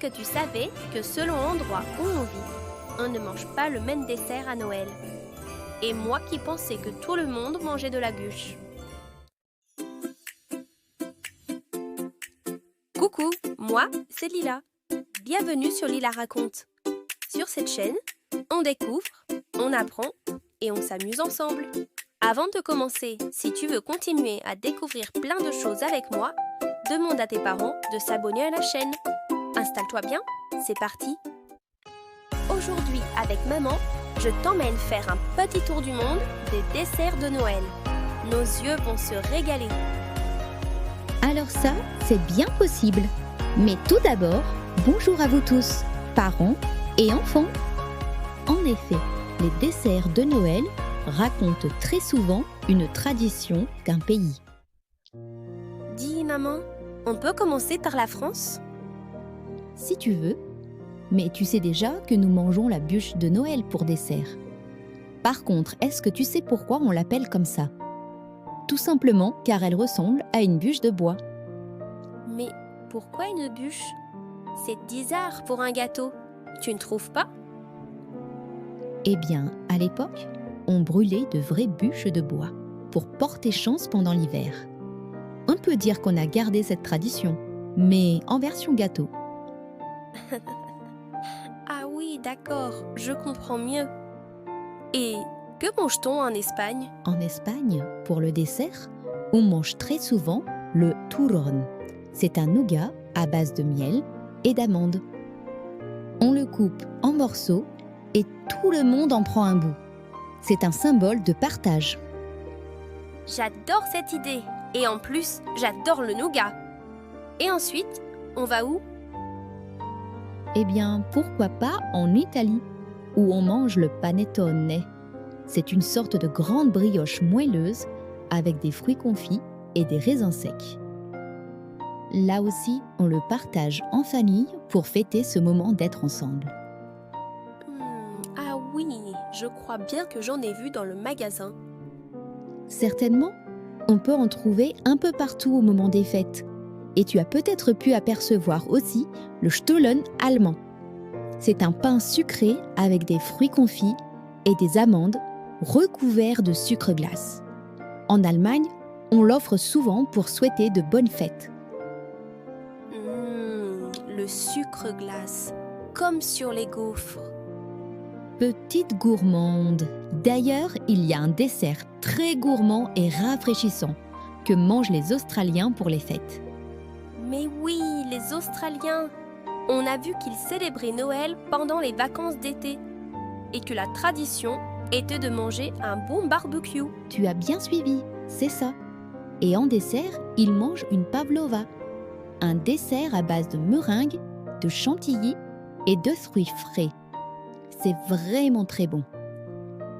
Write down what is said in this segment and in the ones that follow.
que tu savais que selon l'endroit où on vit, on ne mange pas le même dessert à Noël? Et moi qui pensais que tout le monde mangeait de la bûche. Coucou, moi, c'est Lila. Bienvenue sur Lila raconte. Sur cette chaîne, on découvre, on apprend et on s'amuse ensemble. Avant de commencer, si tu veux continuer à découvrir plein de choses avec moi, demande à tes parents de s'abonner à la chaîne. Installe-toi bien, c'est parti. Aujourd'hui, avec maman, je t'emmène faire un petit tour du monde des desserts de Noël. Nos yeux vont se régaler. Alors ça, c'est bien possible. Mais tout d'abord, bonjour à vous tous, parents et enfants. En effet, les desserts de Noël racontent très souvent une tradition d'un pays. Dis maman, on peut commencer par la France? Si tu veux, mais tu sais déjà que nous mangeons la bûche de Noël pour dessert. Par contre, est-ce que tu sais pourquoi on l'appelle comme ça? Tout simplement car elle ressemble à une bûche de bois. Mais pourquoi une bûche? C'est bizarre pour un gâteau, tu ne trouves pas? Eh bien, à l'époque, on brûlait de vraies bûches de bois pour porter chance pendant l'hiver. On peut dire qu'on a gardé cette tradition, mais en version gâteau. Ah oui, d'accord, je comprends mieux. Et que mange-t-on en Espagne? En Espagne, pour le dessert, on mange très souvent le turrón. C'est un nougat à base de miel et d'amandes. On le coupe en morceaux et tout le monde en prend un bout. C'est un symbole de partage. J'adore cette idée. Et en plus, j'adore le nougat. Et ensuite, on va où? Eh bien, pourquoi pas en Italie, où on mange le panettone. C'est une sorte de grande brioche moelleuse avec des fruits confits et des raisins secs. Là aussi, on le partage en famille pour fêter ce moment d'être ensemble. Ah oui, je crois bien que j'en ai vu dans le magasin. Certainement, on peut en trouver un peu partout au moment des fêtes. Et tu as peut-être pu apercevoir aussi le Stollen allemand. C'est un pain sucré avec des fruits confits et des amandes recouverts de sucre glace. En Allemagne, on l'offre souvent pour souhaiter de bonnes fêtes. Le sucre glace, comme sur les gaufres. Petite gourmande. D'ailleurs, il y a un dessert très gourmand et rafraîchissant que mangent les Australiens pour les fêtes. Mais oui, les Australiens! On a vu qu'ils célébraient Noël pendant les vacances d'été et que la tradition était de manger un bon barbecue. Tu as bien suivi, c'est ça. Et en dessert, ils mangent une pavlova, un dessert à base de meringue, de chantilly et de fruits frais. C'est vraiment très bon.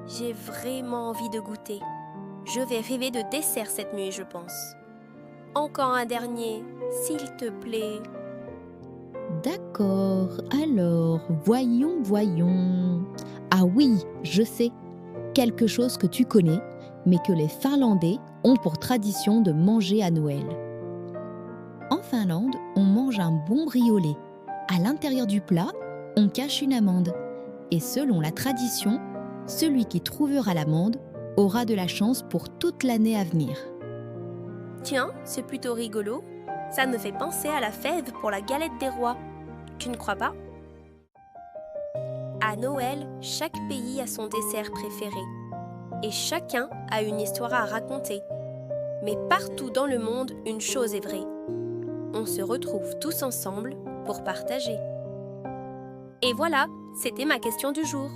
J'ai vraiment envie de goûter. Je vais rêver de dessert cette nuit, je pense. Encore un dernier, s'il te plaît. D'accord, alors, voyons. Ah oui, je sais. Quelque chose que tu connais, mais que les Finlandais ont pour tradition de manger à Noël. En Finlande, on mange un bon riz au lait. À l'intérieur du plat, on cache une amande. Et selon la tradition, celui qui trouvera l'amande aura de la chance pour toute l'année à venir. Tiens, c'est plutôt rigolo. Ça me fait penser à la fève pour la galette des rois. Tu ne crois pas? À Noël, chaque pays a son dessert préféré. Et chacun a une histoire à raconter. Mais partout dans le monde, une chose est vraie. On se retrouve tous ensemble pour partager. Et voilà, c'était ma question du jour.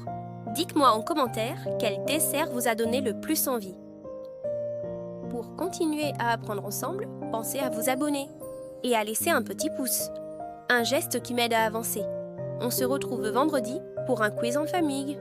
Dites-moi en commentaire quel dessert vous a donné le plus envie. Pour continuer à apprendre ensemble, pensez à vous abonner et à laisser un petit pouce. Un geste qui m'aide à avancer. On se retrouve vendredi pour un quiz en famille.